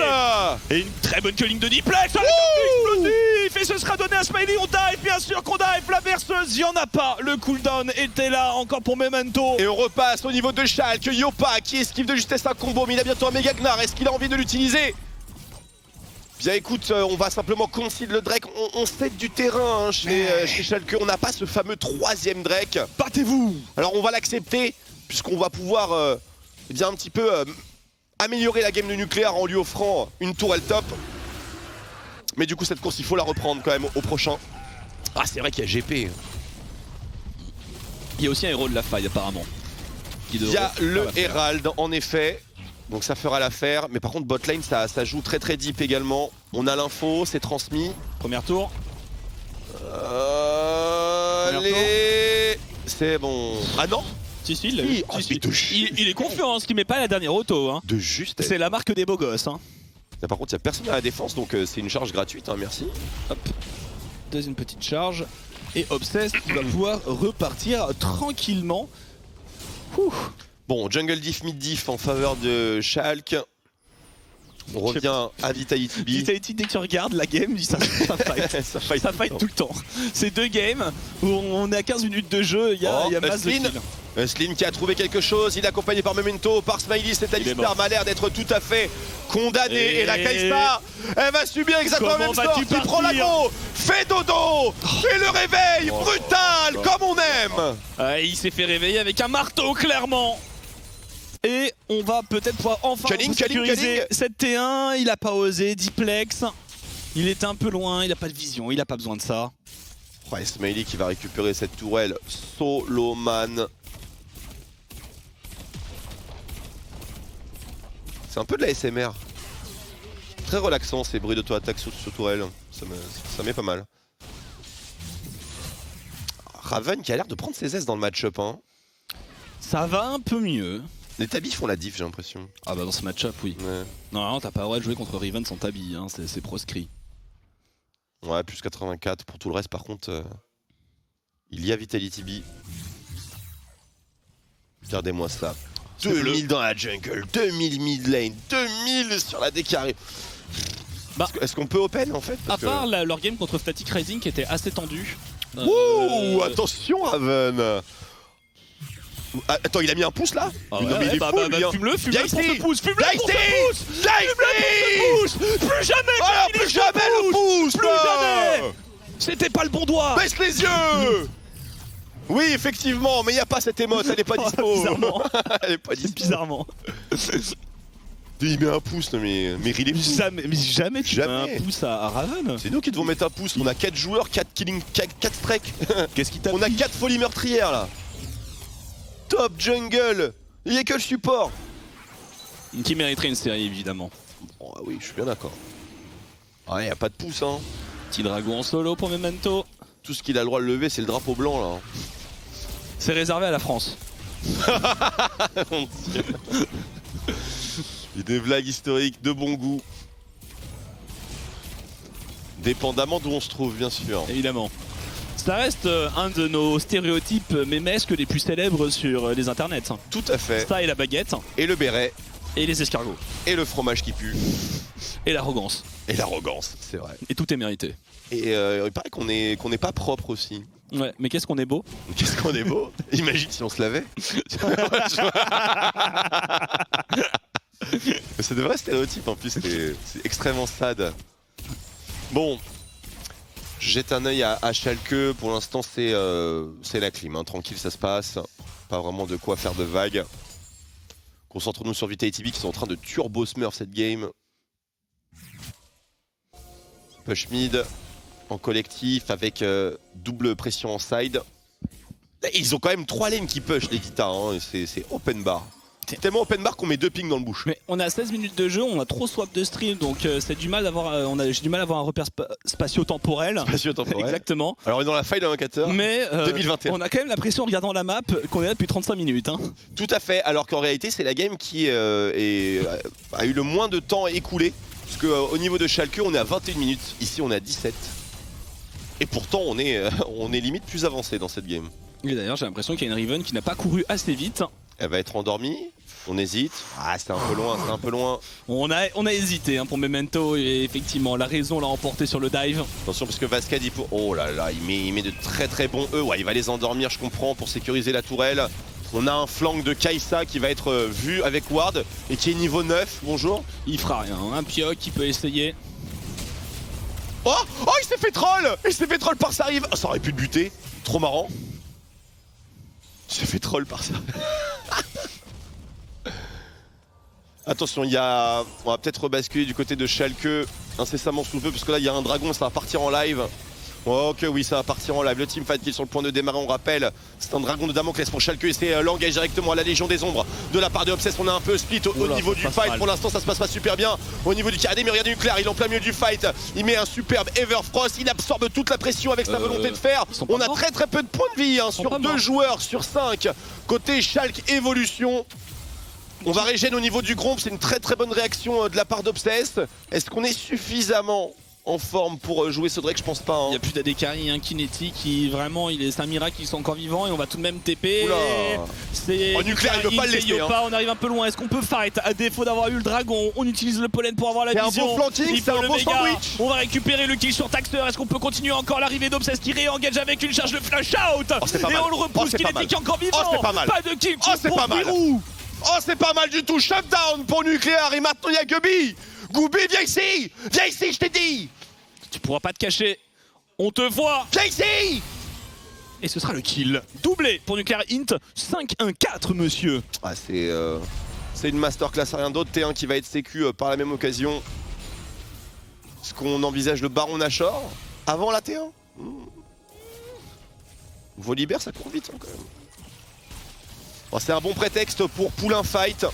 Et une très bonne culling de Diplex. Explosif. Et ce sera donné à Smiley. On dive, bien sûr qu'on dive. La berceuse, il n'y en a pas. Le cooldown était là encore pour Memento. Et on repasse au niveau de Schalke. Yopa qui esquive de justesse un combo, mais il a bientôt un méga Gnar. Est-ce qu'il a envie de l'utiliser? Bien écoute, on va simplement concede le Drake, on cède du terrain hein, chez Schalke, on n'a pas ce fameux 3ème Drake. Battez-vous. Alors on va l'accepter, puisqu'on va pouvoir eh bien, un petit peu améliorer la game de nucléaire en lui offrant une tourelle top. Mais du coup cette course il faut la reprendre quand même au prochain. Ah c'est vrai qu'il y a GP. Il y a aussi un héros de la faille apparemment. Il y a le Herald en effet. Donc ça fera l'affaire, mais par contre botlane ça joue très deep également. On a l'info, c'est transmis. Premier tour. Allez, c'est bon. Ah non. Si, il est confiant, ce qui met pas la dernière auto. Hein. De juste. C'est la marque des beaux gosses. Hein. Là, par contre il n'y a personne à la défense, donc c'est une charge gratuite, hein, merci. Hop, deuxième petite charge. Et Obsessed qui va pouvoir repartir tranquillement. Ouh. Bon, jungle diff, mid diff en faveur de Schalke. On revient à Vitality B. Vitality, dès que tu regardes la game, ça fight. ça fight tout le temps. C'est 2 games où on est à 15 minutes de jeu, il y a masse de kills. Slim qui a trouvé quelque chose, il est accompagné par Memento, par Smiley, cet Alistar m'a l'air d'être tout à fait condamné. Et la Kai'Sa, elle va subir exactement le même sort, qui prend l'aggro, fait dodo, et le réveil brutal, comme on aime. Il s'est fait réveiller avec un marteau, clairement. Et on va peut-être pouvoir enfin sécuriser cette T1, il a pas osé, Diplex. Il était un peu loin, il a pas de vision, il a pas besoin de ça. Ouais, Smiley qui va récupérer cette tourelle, Soloman. C'est un peu de la SMR. Très relaxant ces bruits d'auto-attaque sur tourelle, ça met pas mal. Raven qui a l'air de prendre ses aises dans le match-up. Hein. Ça va un peu mieux. Les tabis font la diff, j'ai l'impression. Ah bah dans ce match-up, oui. Ouais. Non, t'as pas le droit de jouer contre Riven sans tabi, hein, c'est proscrit. Ouais, plus 84. Pour tout le reste, par contre, il y a Vitality B. Regardez-moi ça. 2000 dans la jungle, 2000 mid lane, 2000 sur la décarré. Bah, est-ce qu'on peut open en fait? À part leur game contre Static Rising qui était assez tendu. Ouh, attention Raven. Attends, il a mis un pouce là? Ah ouais, mais il est fou, lui, hein. Fume-le pour ce pouce, fume-le pour ce pouce. Plus jamais plus jamais le pouce. Plus jamais. C'était pas le bon doigt. Baisse les yeux. Oui, effectivement, mais il n'y a pas cette émote, elle est pas dispo. Bizarrement. Elle est pas dispo. Bizarrement. Il met un pouce, mais il est fou. Jamais tu mets un pouce à Raven. C'est nous qui devons mettre un pouce, on a 4 joueurs, 4 killing, 4 strikes. Qu'est-ce qui t'a On a 4 folies meurtrières là. Top jungle. Il n'y a que le support. Qui mériterait une série évidemment. Oh, oui, je suis bien d'accord. Ah, il n'y a pas de pouce hein. Petit dragon en solo pour Memento. Tout ce qu'il a le droit de lever, c'est le drapeau blanc là. C'est réservé à la France. Mon Dieu. Et des blagues historiques de bon goût. Dépendamment d'où on se trouve, bien sûr. Évidemment. Ça reste un de nos stéréotypes mémesques les plus célèbres sur les internets. Tout à fait. Ça et la baguette. Et le béret. Et les escargots. Et le fromage qui pue. Et l'arrogance. Et l'arrogance, c'est vrai. Et tout est mérité. Et il paraît qu'on est pas propre aussi. Ouais, mais qu'est-ce qu'on est beau. Qu'est-ce qu'on est beau. Imagine si on se lavait. C'est de vrais stéréotypes en plus, c'est extrêmement sad. Bon, jette un œil à Schalke, pour l'instant c'est la clim, hein. Tranquille ça se passe, pas vraiment de quoi faire de vagues. Concentrons-nous sur Vitality qui sont en train de turbo smurf cette game. Push mid en collectif avec double pression en side. Ils ont quand même 3 lanes qui push les Vita, hein. C'est open bar. C'est tellement open bar qu'on met 2 pings dans le bouche. Mais on a 16 minutes de jeu, on a trop swap de stream, donc j'ai du mal à avoir un repère spatio-temporel. Spatio-temporel. Exactement. Alors on est dans la faille d'un 4 mais 2021. On a quand même l'impression en regardant la map qu'on est là depuis 35 minutes. Hein. Tout à fait, alors qu'en réalité c'est la game qui a eu le moins de temps écoulé. Parce qu'au niveau de Schalke on est à 21 minutes, ici on est à 17. Et pourtant on est limite plus avancé dans cette game. Et d'ailleurs j'ai l'impression qu'il y a une Riven qui n'a pas couru assez vite. Elle va être endormie, on hésite. Ah c'est un peu loin, c'est un peu loin. On a hésité hein, pour Memento et effectivement la raison l'a emporté sur le dive. Attention parce que Vascade oh là là, il met de très très bons E, ouais il va les endormir je comprends pour sécuriser la tourelle. On a un flank de Kai'Sa qui va être vu avec Ward et qui est niveau 9, bonjour. Il fera rien, un Pioc qui peut essayer. Oh il s'est fait troll. Il s'est fait troll par sa rive. Oh, ça aurait pu le buter, trop marrant. Il s'est fait troll par ça. Attention, on va peut-être rebasculer du côté de Schalke incessamment sous peu parce que là il y a un dragon, ça va partir en live. Oh, ok oui ça va partir en live, le teamfight qui est sur le point de démarrer, on rappelle, c'est un dragon de Damoclès pour Schalke et c'est l'engage directement à la Légion des Ombres de la part de Obsess. On a un peu split au niveau du fight, pour l'instant ça se passe pas super bien au niveau du Karadé, mais regardez Nucléaire, il est en plein milieu du fight, il met un superbe Everfrost, il absorbe toute la pression avec sa volonté de faire. On a très très peu de points de vie hein, sur 2 joueurs sur 5 côté Schalke Evolution. On va régénérer au niveau du Gromp, c'est une très très bonne réaction de la part d'Obsess. Est-ce qu'on est suffisamment en forme pour jouer ce Drake? Je pense pas. Hein. Il n'y a plus d'Adekari, un Kinetic qui vraiment, c'est un miracle qu'ils sont encore vivants et on va tout de même TP. C'est Nucléaire, il veut pas le laisser. Hein. On arrive un peu loin. Est-ce qu'on peut fight? À défaut d'avoir eu le dragon, on utilise le pollen pour avoir la vision. Un bon flanking, c'est un bon sandwich. On va récupérer le kill sur Taxter. Est-ce qu'on peut continuer encore l'arrivée d'Obsess qui réengage avec une charge de flash out? Et on le repousse, Kinetic est encore vivant. Pas de kill c'est pas mal. Oh c'est pas mal du tout, shutdown pour Nucléaire et maintenant il y a Gubi. Gubi viens ici je t'ai dit. Tu pourras pas te cacher, on te voit. Viens ici. Et ce sera le kill doublé pour Nucléaire Int, 5-1-4 monsieur. Ah c'est une masterclass, rien d'autre, T1 qui va être sécu par la même occasion. Est-ce qu'on envisage le Baron Nashor avant la T1 Volibear ça court vite hein, quand même. Bon, c'est un bon prétexte pour pull un fight.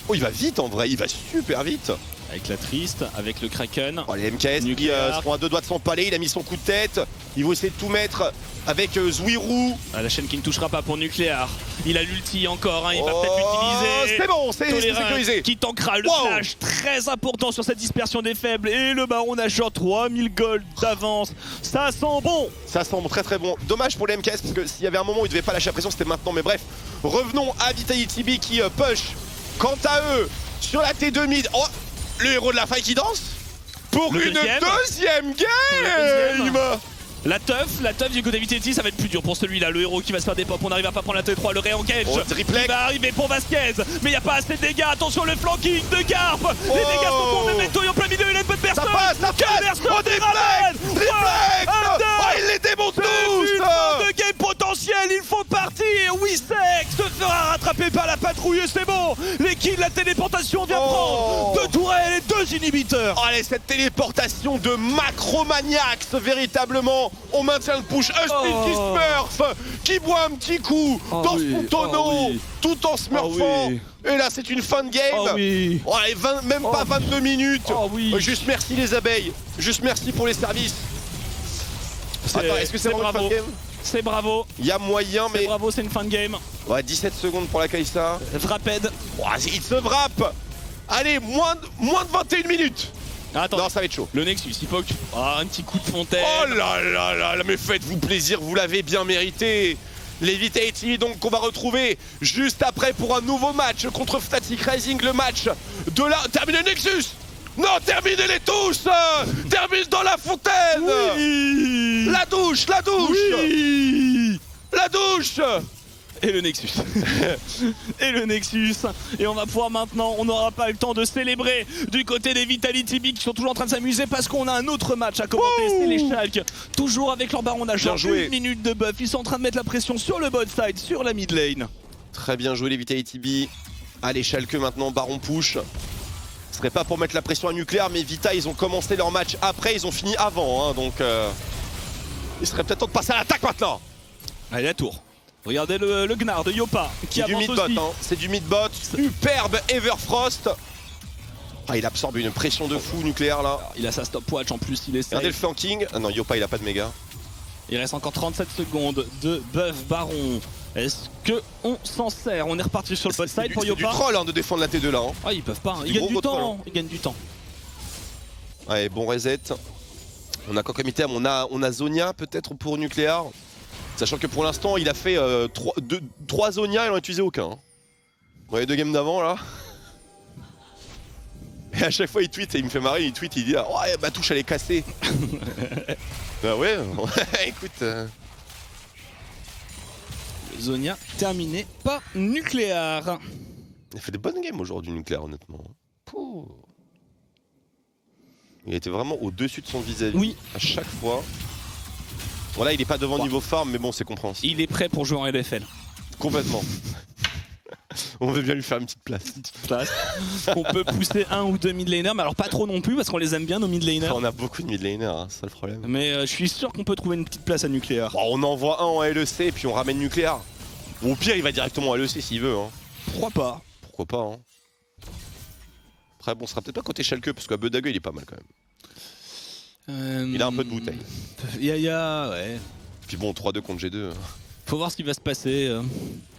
Oh il va vite en vrai, il va super vite. Avec la Triste, avec le Kraken. Oh, les MKS qui seront à 2 doigts de s'empaler, il a mis son coup de tête. Il va essayer de tout mettre avec Zouirou. Ah, la chaîne qui ne touchera pas pour Nucléaire. Il a l'ulti encore, hein. Il va peut-être l'utiliser. C'est bon, c'est sécurisé. Qui tankera le flash très important sur cette dispersion des faibles. Et le Baron Nashor, 3000 gold d'avance. Ça sent bon. Ça sent très très bon. Dommage pour les MKS parce que s'il y avait un moment où il devait pas lâcher la pression, c'était maintenant. Mais bref, revenons à Vitality qui push. Quant à eux, sur la T2 mid. Oh, le héros de la faille qui danse pour une deuxième game. La teuf du côté Vitality, ça va être plus dur pour celui-là. Le héros qui va se faire des pop, on n'arrive pas à prendre la T3, le réengage. Il va arriver pour Vasquez, mais il n'y a pas assez de dégâts. Attention, le flanking de Garp. Les dégâts sont pour Memento en plein milieu, il a une bonne personne. Ça passe. Il les démonte tous. De game potentiel, il faut partir. Wissex se fera rattraper par la patrouille, c'est bon. Les kills, la téléportation vient prendre 2 tourelles et 2 inhibiteurs. Allez, cette téléportation de Macromaniax, véritablement. On maintient le push. Speedy Smurf qui boit un petit coup dans son tonneau tout en smurfant. Et là, c'est une fin de game. Allez, même pas 22 minutes. Juste merci les abeilles. Juste merci pour les services. Attends, est-ce que c'est vraiment une fin de game? C'est bravo. Il y a moyen, mais. Bravo, c'est une fin de game. Ouais, 17 secondes pour la Kai'Sa. Vraped. Il se wrap. Allez, moins de 21 minutes. Attends, Non, ça va être chaud. le Nexus, il faut que... Ah, un petit coup de fontaine. Oh là là là là, mais faites-vous plaisir, vous l'avez bien mérité. Les Vitality donc qu'on va retrouver juste après pour un nouveau match contre Fnatic Rising, le match de la... Terminez Nexus. Non, terminez-les tous. Termine dans la fontaine. Oui. La douche, la douche. Oui. La douche. Et le Nexus. Et le Nexus. Et on va pouvoir maintenant, on n'aura pas le temps de célébrer du côté des Vitality B qui sont toujours en train de s'amuser parce qu'on a un autre match à commenter. C'est les Schalke. Toujours avec leur baron nageur. Une minute de buff. Ils sont en train de mettre la pression sur le bot side, sur la mid lane. Très bien joué les Vitality B. Allez, Schalke maintenant, baron push. Ce serait pas pour mettre la pression à nucléaire, mais Vita, ils ont commencé leur match après, ils ont fini avant. Hein, donc, il serait peut-être temps de passer à l'attaque maintenant. Allez, la tour. Regardez le Gnar de Yopa qui C'est du avance mid-bot, aussi. hein. C'est du mid-bot. Superbe Everfrost. Ah, il absorbe une pression de fou nucléaire là. Alors, il a sa stopwatch en plus, il essaie. Regardez le flanking. Ah non, Yopa il a pas de méga. Il reste encore 37 secondes de buff baron. Est-ce que on s'en sert? On est reparti sur le bot side pour C'est du Yopa. troll hein, de défendre la T2 là. Hein. Ah, ils peuvent pas, hein. C'est Ils du gagnent gros du troll, temps. hein. Ils gagnent du temps. Allez, bon reset. On a quoi comme item? On a Zonia peut-être pour nucléaire. Sachant que pour l'instant il a fait 3 Zonia, il en a utilisé aucun. Hein. Dans les 2 games d'avant là. Et à chaque fois il tweet et il me fait marrer, il tweet, il dit ah, ouais ma touche elle est cassée. Bah ouais, écoute. Zonia terminé, pas nucléaire. Il a fait des bonnes games aujourd'hui nucléaire honnêtement. Pouh. Il était vraiment au-dessus de son vis-à-vis Oui. à chaque fois. Bon là il est pas devant Ouais. niveau farm mais bon c'est compréhensible. Il est prêt pour jouer en LFL. Complètement. On veut bien lui faire une petite place. On peut pousser un ou deux mid laners, mais alors pas trop non plus parce qu'on les aime bien nos mid laners. On a beaucoup de mid laners, hein, c'est ça le problème. Mais je suis sûr qu'on peut trouver une petite place à nucléaire. Bon, on envoie un en LEC et puis on ramène nucléaire. Ou au pire il va directement à LEC s'il veut. Hein. Pourquoi pas? Pourquoi pas hein. Après bon, ce sera peut-être pas côté Schalke parce qu'à Bedague il est pas mal quand même. Il a un peu de bouteille. Ouais. Puis bon, 3-2 contre G2. Faut voir ce qui va se passer.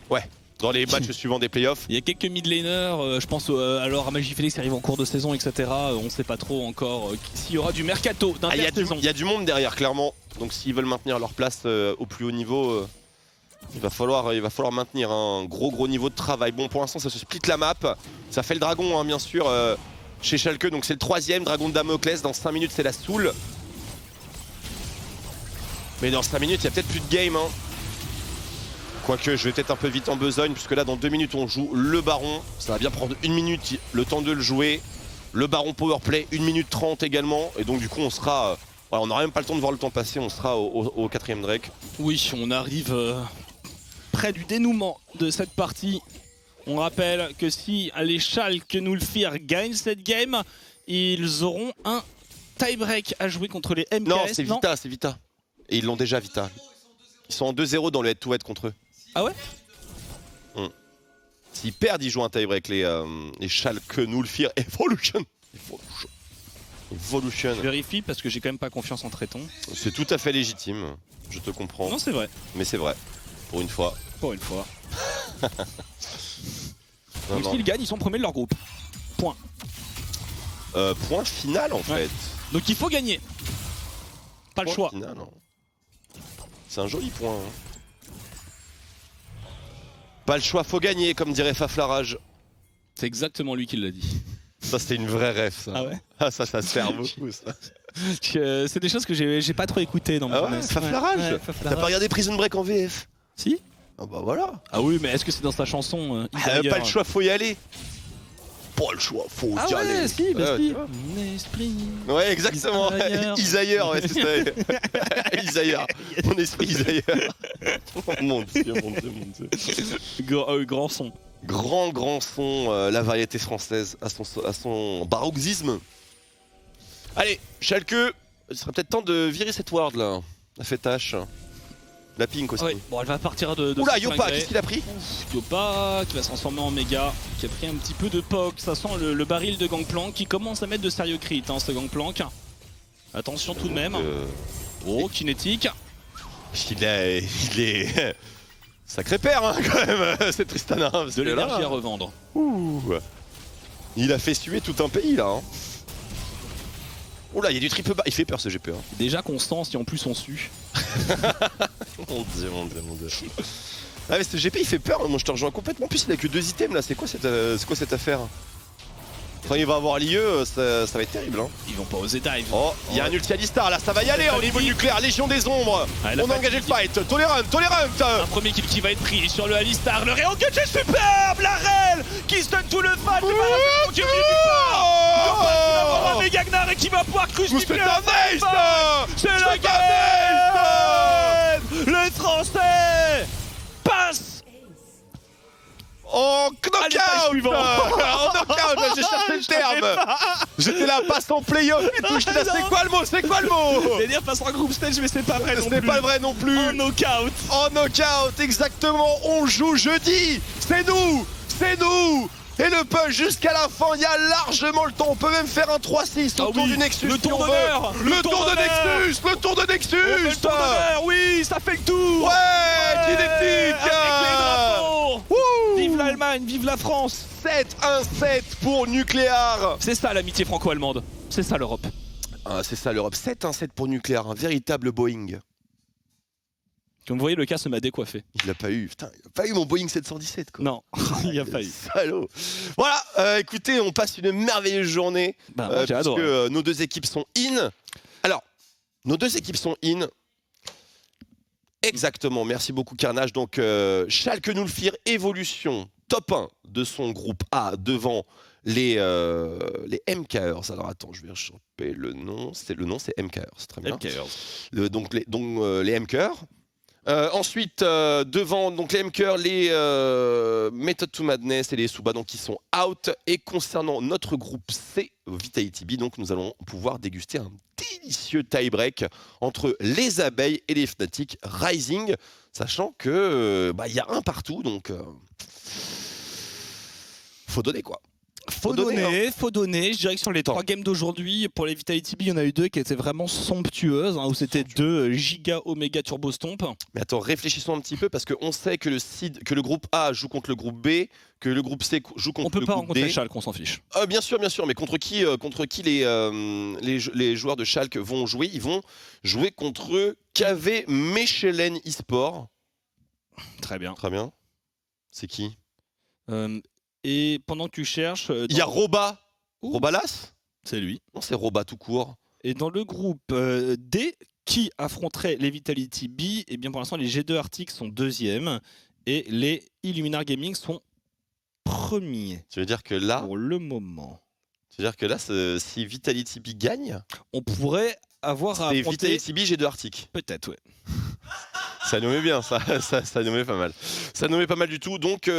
Ouais, dans les matchs suivants des playoffs. Il y a quelques mid laners, je pense alors à Magifélix qui arrive en cours de saison, etc. On sait pas trop encore s'il y aura du mercato Ah, il d'intersaison. y a du monde derrière clairement. Donc s'ils veulent maintenir leur place au plus haut niveau, il va falloir maintenir un gros niveau de travail. Bon pour l'instant ça se split la map. Ça fait le dragon hein, bien sûr chez Schalke. Donc c'est le 3ème dragon de Damoclès. Dans 5 minutes c'est la Soul. Mais dans 5 minutes il y a peut-être plus de game hein. Quoique je vais peut-être un peu vite en besogne puisque là dans 2 minutes on joue le baron. Ça va bien prendre 1 minute le temps de le jouer. Le baron powerplay 1 minute 30 également. Et donc du coup on sera... voilà, on n'aura même pas le temps de voir le temps passer, on sera au 4ème Drake. Oui, on arrive près du dénouement de cette partie. On rappelle que si les Schalke Nulfir gagnent cette game, ils auront un tie-break à jouer contre les MKS. Non, c'est Vita, c'est Vita. Et ils l'ont déjà Vita. Ils sont en 2-0 dans le head-to-head contre eux. Ah ouais? S'ils perdent, ils jouent un tie-break, les Schalke Nulfir Evolution. Je vérifie parce que j'ai quand même pas confiance en Tréton. C'est tout à fait légitime, je te comprends. Non, c'est vrai. Mais c'est vrai, pour une fois. Pour une fois. Non, Donc non. s'ils gagnent, ils sont premiers de leur groupe. Point. Point final en Ouais. fait. Donc il faut gagner. Pas le Point choix. final, hein. C'est un joli point. Hein. Pas le choix, faut gagner, comme dirait Faflarage. C'est exactement lui qui l'a dit. Ça, c'était une vraie ref, ça. Ah ouais? Ah, ça sert beaucoup, ça. C'est des choses que j'ai pas trop écoutées dans mon Ah ouais, jeunesse. Faflarage Ouais, T'as Faflarage. pas regardé Prison Break en VF? Si? Ah bah voilà. Ah oui, mais est-ce que c'est dans sa chanson Pas le choix, faut y aller. Pas le choix, faut Ah y ouais, aller. si, bah Ouais, si. tu vois. Mon esprit. Ouais, exactement. Isaïeur. Isaïeur, ouais, c'est ça. Isaïeur. Mon esprit Isaïeur. Oh mon dieu, mon dieu, mon dieu. Grand son. Grand son, la variété française à son paroxysme. Allez, Schalke, il serait peut-être temps de virer cette ward là. La fait tâche. La pink aussi. Ouais, bon, elle va partir de Oula, son Yopa, plein gré. qu'est-ce qu'il a pris? Yopa qui va se transformer en méga, qui a pris un petit peu de poke. Ça sent le baril de Gangplank qui commence à mettre de sérieux crit, hein, ce Gangplank. Attention tout de même. Oh, kinétique. Il est... Sacré père hein, quand même, c'est Tristana. De l'énergie à revendre. Ouh. Il a fait suer tout un pays là. Hein. Oula, il y a du triple bas. Il fait peur ce GP. Hein. Déjà qu'on sent si en plus on sue. Mon dieu, mon dieu, mon dieu. Ah mais ce GP il fait peur, moi je te rejoins complètement. En plus il a que 2 items là, c'est quoi cette affaire? Quand il va avoir l'IE, ça va être terrible hein. Ils vont pas oser dive. Oh, il y a un ulti Alistar là, ça va y aller au niveau nucléaire, Légion des Ombres. On a engagé le fight, Tolerant. Un premier kill qui va être pris sur le Alistar, le Réon que c'est superbe, la Rel qui stun tout le fight, qui est un méga Gnar et qui va pouvoir crucifier c'est la game. Le Français passe en knockout. En knockout, j'ai cherché le terme. J'étais là, passe en playoff et tout, j'étais là, c'est quoi le mot? J'allais dire passe en groupe stage mais c'est pas vrai non plus. C'est pas vrai non plus. En knockout. En knockout, exactement, on joue jeudi. C'est nous. Et le push jusqu'à la fin, il y a largement le temps. On peut même faire un 3-6 autour du Nexus. Le tour d'honneur. Le tour de Nexus. Le tour de Nexus. Le tour d'honneur, oui, ça fait le tour. Ouais, kinétique. Avec les drapeaux. Vive l'Allemagne, vive la France. 7-1-7 pour Nucléar. C'est ça l'amitié franco-allemande. C'est ça l'Europe. Ah, c'est ça l'Europe. 7-1-7 pour Nucléar, un véritable Boeing. Comme vous voyez, le cas se m'a décoiffé. Il l'a pas eu, putain, il a pas eu mon Boeing 717 quoi. Non, il n'y a pas eu. Salaud. Voilà, écoutez, on passe une merveilleuse journée. J'ai adoré. Puisque nos deux équipes sont in. Alors, nos deux équipes sont in. Exactement, merci beaucoup Carnage. Donc, Schalke Nulfir Evolution, top 1 de son groupe A devant les MKers. Alors attends, je vais choper le nom. Le nom c'est MKers, très bien. MKers. Donc les MKers. Ensuite, devant donc les MKers, les Method to Madness et les Suba donc qui sont out. Et concernant notre groupe C, Vitality B, donc nous allons pouvoir déguster un délicieux tie-break entre les Abeilles et les Fnatic Rising, sachant que il y a un partout, donc faut donner quoi. Faut donner. Je dirais que sur les 3 games d'aujourd'hui, pour les Vitality B, il y en a eu 2 qui étaient vraiment somptueuses, où c'était 2 giga Oméga Turbo Stomp. Mais attends, réfléchissons un petit peu, parce qu'on sait que le groupe A joue contre le groupe B, que le groupe C joue contre le groupe D. On peut pas rencontrer Schalke, on s'en fiche. Bien sûr, mais contre qui les joueurs de Schalke vont jouer? Ils vont jouer contre KV Mechelen eSport. Très bien. Très bien. C'est qui? Et pendant que tu cherches... Il y a Roba. Robalas? C'est lui. Non, c'est Roba tout court. Et dans le groupe D, qui affronterait les Vitality B, et bien pour l'instant les G2 Arctic sont 2e et les Illuminar Gaming sont premiers. Tu veux dire que là... Pour le moment. Tu veux dire que là, si Vitality B gagne... On pourrait avoir à affronter... Vitality B, G2 Arctic. Peut-être, ouais. Ça nous met bien, ça nous met pas mal. Ça nous met pas mal du tout. Donc,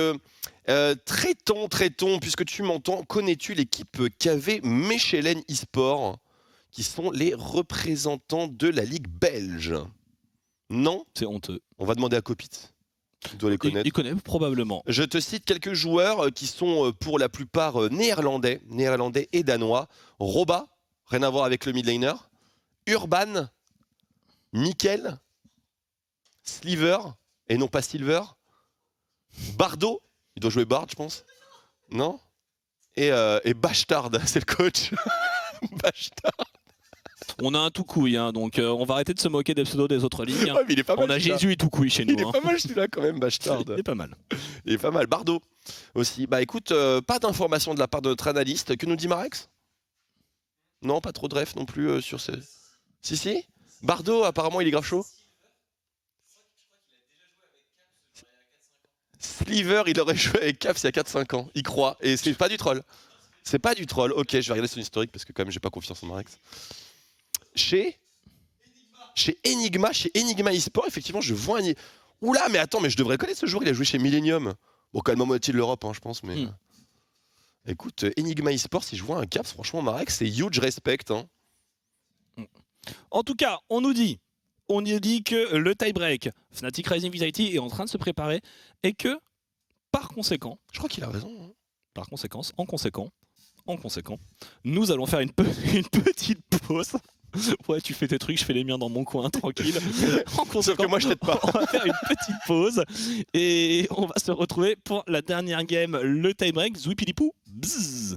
traitons, puisque tu m'entends, connais-tu l'équipe KV Mechelen eSport, qui sont les représentants de la Ligue belge? Non? C'est honteux. On va demander à Copit. Tu dois les connaître. Il connaît probablement. Je te cite quelques joueurs qui sont pour la plupart néerlandais et danois. Roba, rien à voir avec le mid laner. Urban, Mikkel, Sliver, et non pas Silver. Bardo, il doit jouer Bard, je pense. Non? Et Bastard, c'est le coach. Bastard. On a un tout couille, hein, donc on va arrêter de se moquer des pseudos des autres lignes. Ouais, mais il est pas mal, on a Jésus et tout couille chez nous. Il est pas mal celui-là quand même, Bastard. Il est pas mal. Il est pas mal. Bardo aussi. Bah écoute, pas d'informations de la part de notre analyste. Que nous dit Marex? Non, pas trop de ref non plus sur ce... Si. Bardo, apparemment, il est grave chaud. Sliver, il aurait joué avec Caps il y a 4-5 ans. Il croit. Et c'est pas du troll. C'est pas du troll. Ok, je vais regarder son historique parce que quand même, j'ai pas confiance en Marex. Chez Enigma eSport, effectivement, je vois un... Oula, mais attends, mais je devrais connaître ce joueur. Il a joué chez Millennium. Bon, quand même, moitié de l'Europe, hein, je pense. Mais écoute, Enigma eSport, si je vois un Caps, franchement, Marex, c'est huge respect. Hein. En tout cas, on nous dit que le tie-break Fnatic Rising Vitality est en train de se préparer et que, par conséquent... Je crois qu'il a raison. Hein. En conséquent, nous allons faire une petite pause. Ouais, tu fais tes trucs, je fais les miens dans mon coin, tranquille. Sauf que moi, je t'aide pas. On va faire une petite pause et on va se retrouver pour la dernière game, le tie-break. Zouipilipou, bzzz.